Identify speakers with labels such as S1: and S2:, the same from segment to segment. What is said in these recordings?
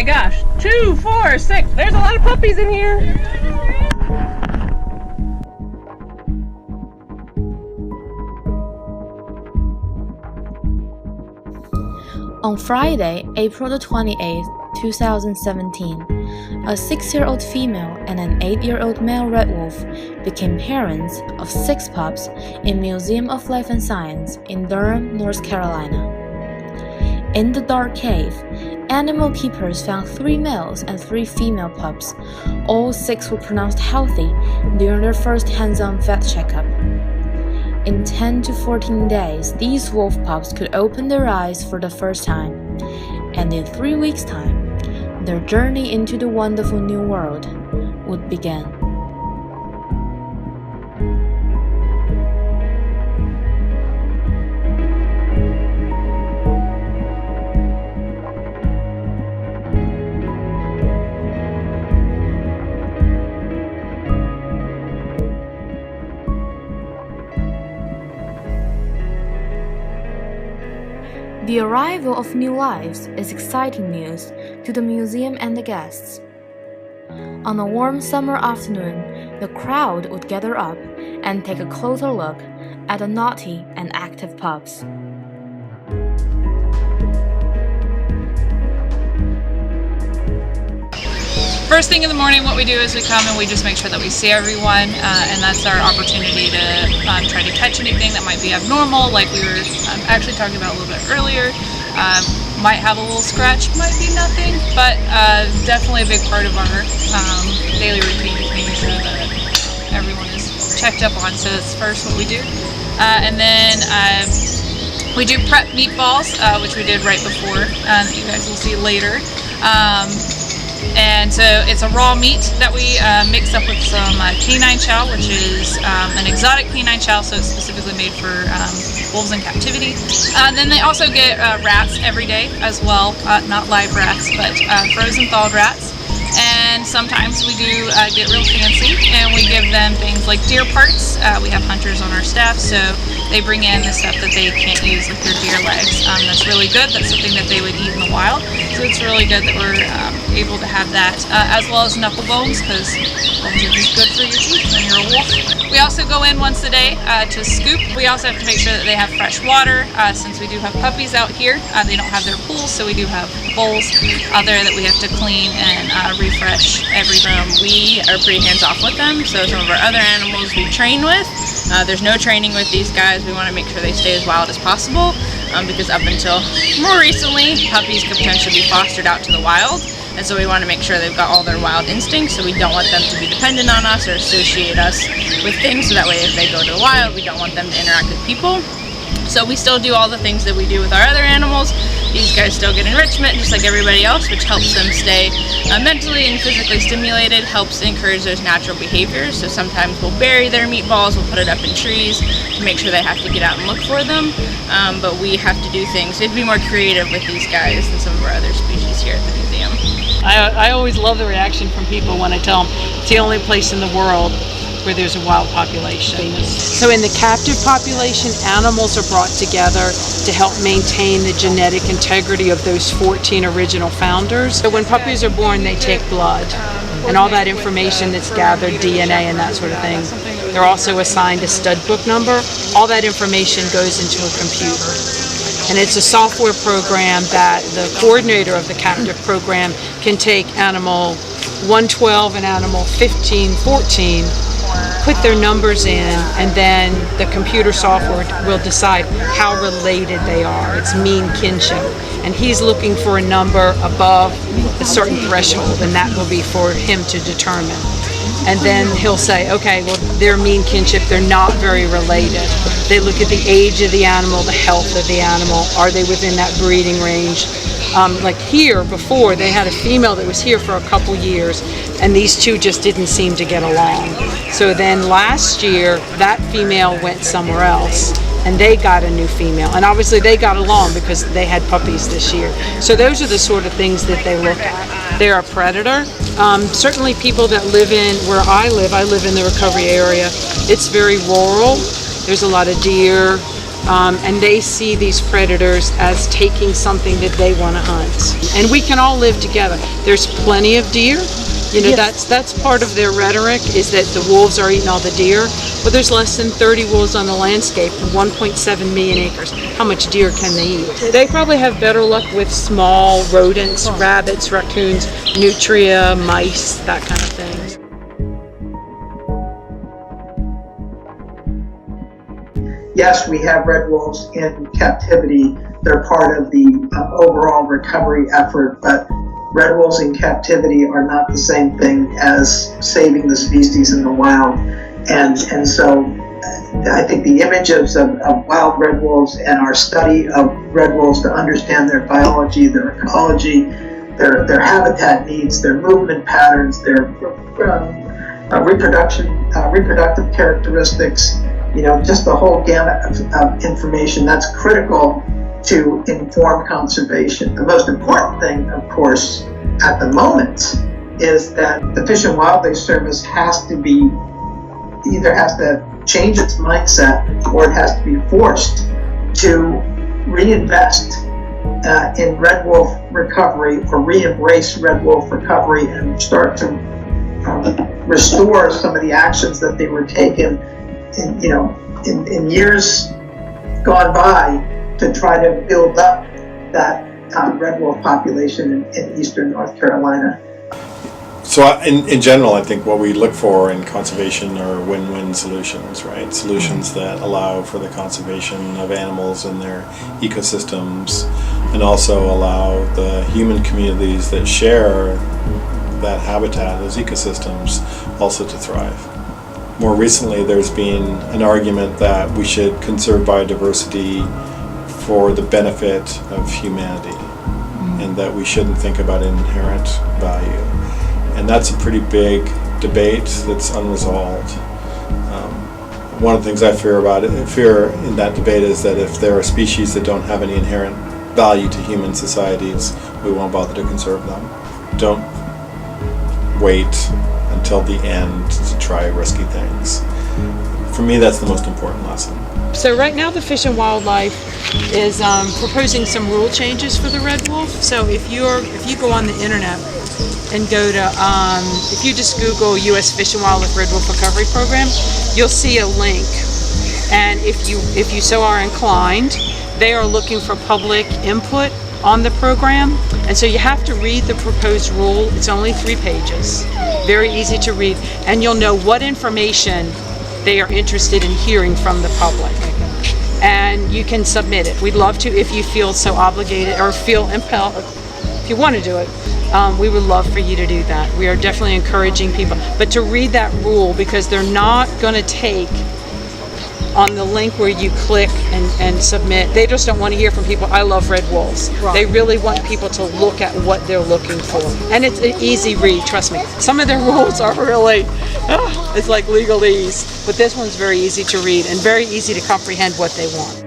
S1: my gosh. 2, 4, 6. There's a lot of puppies in here.
S2: On Friday, April the 28th, 2017, a 6-year-old female and an 8-year-old male red wolf became parents of 6 pups in Museum of Life and Science in Durham, North Carolina. In the dark cave, animal keepers found 3 males and 3 female pups. All 6 were pronounced healthy during their first hands-on vet checkup. In 10 to 14 days, these wolf pups could open their eyes for the first time, and in 3 weeks' time, their journey into the wonderful new world would begin. The arrival of new lives is exciting news to the museum and the guests. On a warm summer afternoon, the crowd would gather up and take a closer look at the naughty and active pups.
S3: First thing in the morning, what we do is we come and we just make sure that we see everyone, and that's our opportunity to try to catch anything that might be abnormal, like we were actually talking about a little bit earlier. Might have a little scratch, might be nothing, but definitely a big part of our daily routine is making sure that everyone is checked up on. So that's first what we do. And then we do prep meatballs, which we did right before, that you guys will see later. And so it's a raw meat that we mix up with some canine chow, which is an exotic canine chow, so it's specifically made for wolves in captivity. Then they also get rats every day as well, not live rats, but frozen thawed rats. And sometimes we do get real fancy and we give them things like deer parts. We have hunters on our staff, so they bring in the stuff that they can't use, like their deer legs. That's really good. That's something that they would eat in the wild. So it's really good that we're able to have that, as well as knuckle bones, because bones are just good for your teeth when you're a wolf. We also go in once a day to scoop. We also have to make sure that they have fresh water. Since we do have puppies out here, they don't have their pools, so we do have bowls out there that we have to clean and refresh every day.
S4: We are pretty hands-off with them, so some of our other animals we train with. There's no training with these guys. We want to make sure they stay as wild as possible, because up until more recently, puppies could potentially be fostered out to the wild, and so we want to make sure they've got all their wild instincts, so we don't want them to be dependent on us or associate us with things, so that way if they go to the wild, we don't want them to interact with people. So we still do all the things that we do with our other animals. These guys still get enrichment just like everybody else, which helps them stay mentally and physically stimulated, helps encourage those natural behaviors. So sometimes we'll bury their meatballs, we'll put it up in trees to make sure they have to get out and look for them. But we have to do things, we have to be more creative with these guys than some of our other species here at the museum.
S1: I always love the reaction from people when I tell them it's the only place in the world where there's a wild population.
S5: So in the captive population, animals are brought together to help maintain the genetic integrity of those 14 original founders. So when puppies are born, they take blood, and all that information that's gathered, DNA and that sort of thing. They're also assigned a stud book number. All that information goes into a computer. And it's a software program that the coordinator of the captive program can take animal 112 and animal 1514, put their numbers in, and then the computer software will decide how related they are. It's mean kinship. And he's looking for a number above a certain threshold, and that will be for him to determine. And then he'll say, okay, well, they're mean kinship, they're not very related. They look at the age of the animal, the health of the animal, are they within that breeding range? Like here before, they had a female that was here for a couple years, and these two just didn't seem to get along. So then last year, that female went somewhere else, and they got a new female. And obviously they got along because they had puppies this year. So those are the sort of things that they look at. They're a predator. Certainly people that live in where I live in the recovery area, it's very rural. There's a lot of deer, and they see these predators as taking something that they want to hunt. And we can all live together. There's plenty of deer. You know, that's part of their rhetoric, is that the wolves are eating all the deer. Well, there's less than 30 wolves on the landscape and 1.7 million acres. How much deer can they eat? They probably have better luck with small rodents, rabbits, raccoons, nutria, mice, that kind of thing.
S6: Yes, we have red wolves in captivity. They're part of the overall recovery effort, but red wolves in captivity are not the same thing as saving the species in the wild. And so I think the images of wild red wolves and our study of red wolves to understand their biology, their ecology, their habitat needs, their movement patterns, their reproductive characteristics, just the whole gamut of information that's critical to inform conservation. The most important thing, of course, at the moment is that the Fish and Wildlife Service either has to change its mindset, or it has to be forced to reinvest in red wolf recovery, or re-embrace red wolf recovery, and start to restore some of the actions that they were taken in years gone by to try to build up that red wolf population in eastern North Carolina.
S7: So in general, I think what we look for in conservation are win-win solutions, right? Solutions that allow for the conservation of animals and their ecosystems, and also allow the human communities that share that habitat, those ecosystems, also to thrive. More recently, there's been an argument that we should conserve biodiversity for the benefit of humanity, and that we shouldn't think about inherent value. And that's a pretty big debate that's unresolved. One of the things I fear in that debate is that if there are species that don't have any inherent value to human societies, we won't bother to conserve them. Don't wait until the end to try risky things. For me, that's the most important lesson.
S5: So right now the Fish and Wildlife is proposing some rule changes for the red wolf. So if you go on the internet and go to, if you just Google U.S. Fish and Wildlife Red Wolf Recovery Program, you'll see a link. And if you so are inclined, they are looking for public input on the program. And so you have to read the proposed rule. It's only 3 pages, very easy to read, and you'll know what information they are interested in hearing from the public. And you can submit it. We'd love to, if you feel so obligated or feel impelled, if you want to do it, we would love for you to do that. We are definitely encouraging people, but to read that rule, because they're not going to take on the link where you click and submit. They just don't want to hear from people, I love red wolves. Right. They really want people to look at what they're looking for. And it's an easy read, trust me. Some of their rules are really, it's like legalese. But this one's very easy to read and very easy to comprehend what they want.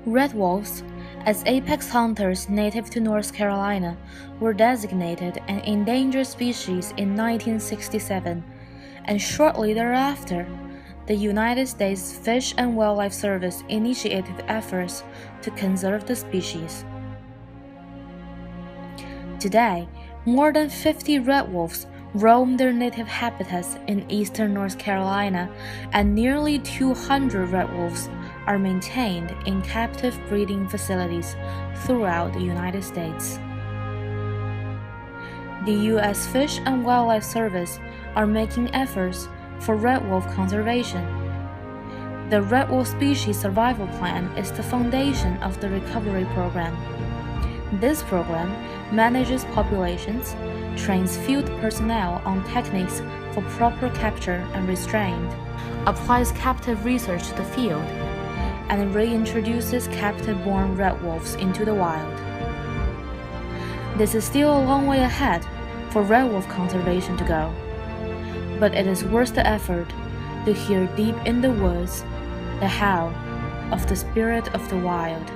S2: Red wolves, as apex hunters native to North Carolina, were designated an endangered species in 1967, and shortly thereafter, the United States Fish and Wildlife Service initiated efforts to conserve the species. Today, more than 50 red wolves roam their native habitats in eastern North Carolina, and nearly 200 red wolves are maintained in captive breeding facilities throughout the United States. The U.S. Fish and Wildlife Service are making efforts for red wolf conservation. The Red Wolf Species Survival Plan is the foundation of the recovery program. This program manages populations, trains field personnel on techniques for proper capture and restraint, applies captive research to the field, and reintroduces captive-born red wolves into the wild. This is still a long way ahead for red wolf conservation to go, but it is worth the effort to hear deep in the woods the howl of the spirit of the wild.